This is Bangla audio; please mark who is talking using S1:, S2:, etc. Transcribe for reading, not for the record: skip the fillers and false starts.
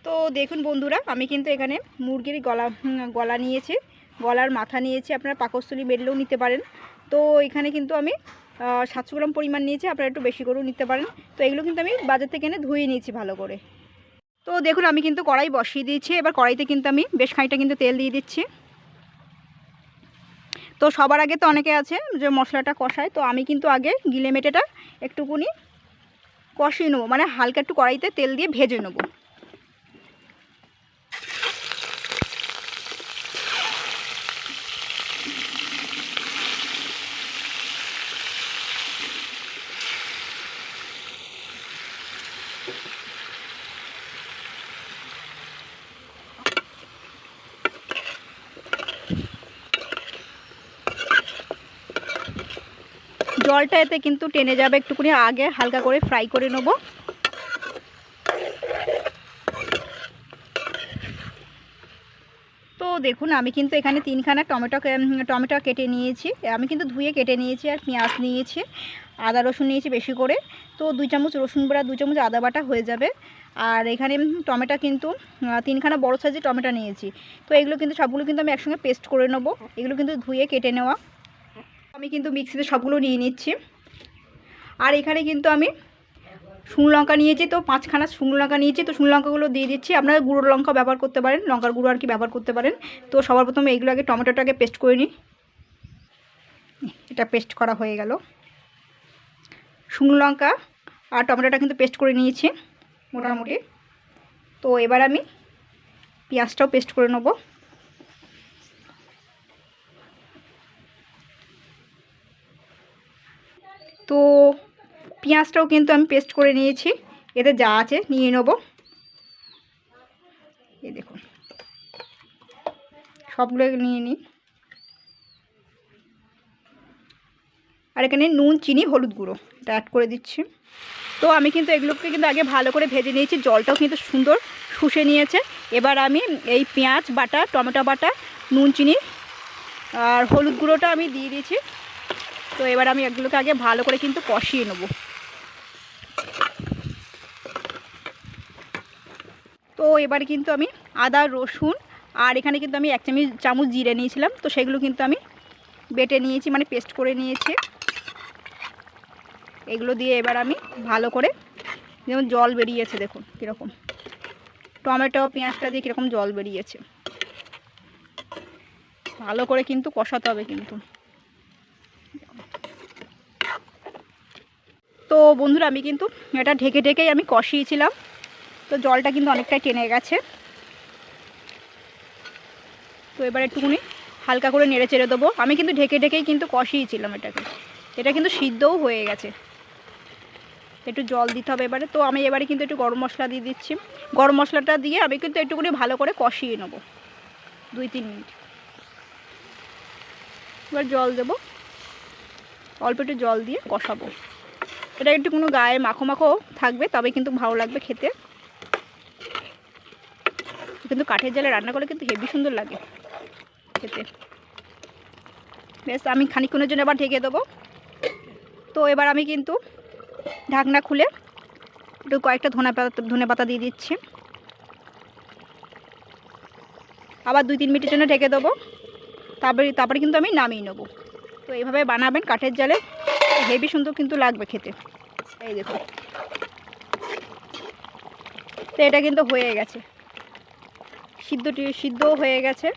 S1: তো দেখুন বন্ধুরা, আমি কিন্তু এখানে মুরগির গলা নিয়েছি, গলার মাথা নিয়েছি। আপনারা পাকস্থলী বেরলেও নিতে পারেন। তো এখানে কিন্তু আমি 700 গ্রাম পরিমাণ নিয়েছি, আপনারা একটু বেশি করেও নিতে পারেন। তো এগুলো কিন্তু আমি বাজার থেকে এনে ধুয়ে নিয়েছি ভালো করে। তো দেখুন আমি কিন্তু কড়াই বসিয়ে দিয়েছি। এবার কড়াইতে কিন্তু আমি বেশ খানিকটা কিন্তু তেল দিয়ে দিচ্ছি। তো সবার আগে তো অনেকে আছে যে মশলাটা কষায়, তো আমি কিন্তু আগে গিলে মেটেটা একটুকুনি কষিয়ে নেবো, মানে হালকা একটু কড়াইতে তেল দিয়ে ভেজে নেবো। জলটা এতে কিন্তু টেনে যাবে, একটুখানি আগে হালকা করে ফ্রাই করে নেব। তো দেখুন আমি কিন্তু এখানে 3খানা টমেটো কেটে নিয়েছি। আমি কিন্তু ধুয়ে কেটে নিয়েছি। আর পেঁয়াজ নিয়েছি, আদা রসুন নিয়েছি বেশি করে। তো 2 চামচ রসুন বাটা, 2 চামচ আদা বাটা হয়ে যাবে। আর এখানে টমেটো কিন্তু 3খানা বড় সাইজের টমেটো নিয়েছি। তো এগুলো কিন্তু সবগুলো কিন্তু আমি একসঙ্গে পেস্ট করে নেব। এগুলো কিন্তু ধুয়ে কেটে নেওয়া। আমি কিন্তু মিক্সিতে সবগুলো নিয়ে নিচ্ছি। আর এখানে কিন্তু আমি শুকনো লঙ্কা নিয়েছি, তো 5খানা শুকনো লঙ্কা নিয়েছি। তো শুকনো লঙ্কাগুলো দিয়ে দিচ্ছি। আপনারা গুঁড়ো লঙ্কা ব্যবহার করতে পারেন, লঙ্কার গুঁড়ো আর কি ব্যবহার করতে পারেন। তো সবার প্রথমে এইগুলো আগে টমেটোটাকে পেস্ট করে নিই। এটা পেস্ট করা হয়ে গেল। শুকনো লঙ্কা আর টমেটোটা কিন্তু পেস্ট করে নিয়েছি মোটামুটি। তো এবার আমি পেঁয়াজটাও পেস্ট করে নেব। তো পেঁয়াজটাও কিন্তু আমি পেস্ট করে নিয়েছি। এতে যা আছে নিয়ে নেব। এই দেখুন সবগুলো নিয়ে নিই। আর এখানে নুন, চিনি, হলুদ গুঁড়ো এটা অ্যাড করে দিচ্ছি। তো আমি কিন্তু এগুলোকে কিন্তু আগে ভালো করে ভেজে নিয়েছি। জলটাও কিন্তু সুন্দর শুষে নিয়েছে। এবার আমি এই পেঁয়াজ বাটা, টমেটো বাটা, নুন, চিনি আর হলুদ গুঁড়োটা আমি দিয়ে দিয়েছি। তো এবার আমি এগুলোকে আগে ভালো করে কিন্তু কষিয়ে নেব। তো এবার কিন্তু আমি আদা রসুন আর এখানে কিন্তু আমি 1 চামচ জিরে নিয়েছিলাম, তো সেগুলো কিন্তু আমি বেটে নিয়েছি, মানে পেস্ট করে নিয়েছি। এগুলো দিয়ে এবার আমি ভালো করে, যেমন জল বেরিয়েছে দেখুন কীরকম, টমেটো পেঁয়াজটা দিয়ে কীরকম জল বেরিয়েছে। ভালো করে কিন্তু কষাতে হবে কিন্তু। তো বন্ধুরা আমি কিন্তু এটা ঢেকে ঢেকেই আমি কষিয়েছিলাম। তো জলটা কিন্তু অনেকটাই টেনে গেছে। তো এবার একটুখানি হালকা করে নেড়ে চেড়ে দেবো। আমি কিন্তু ঢেকে ঢেকেই কিন্তু কষিয়েছিলাম এটাকে। এটা কিন্তু সিদ্ধও হয়ে গেছে। একটু জল দিতে হবে এবারে। তো আমি এবারে কিন্তু একটু গরম মশলা দিয়ে দিচ্ছি। গরম মশলাটা দিয়ে আমি কিন্তু একটুখানি ভালো করে কষিয়ে নেব 2-3 মিনিট। এবার জল দেবো, অল্প একটু জল দিয়ে কষাবো। এটা একটু কোনো গায়ে মাখো মাখো থাকবে, তবে কিন্তু ভালো লাগবে খেতে। কিন্তু কাঠের জালে রান্না করলে কিন্তু হেভি সুন্দর লাগে খেতে। বেশ আমি খানিকক্ষণের জন্য আবার ঢেকে দেবো। তো এবার আমি কিন্তু ঢাকনা খুলে একটু কয়েকটা ধনে পাতা দিয়ে দিচ্ছি। আবার 2-3 মিনিটের জন্য ঢেকে দেবো। তারপরে কিন্তু আমি নামিয়ে নেবো। তো এইভাবে বানাবেন কাঠের জালে, হেভি সুন্দর কিন্তু লাগবে খেতে। এই দেখুন, তো এটা কিন্তু হয়ে গেছে, সিদ্ধও হয়ে গেছে।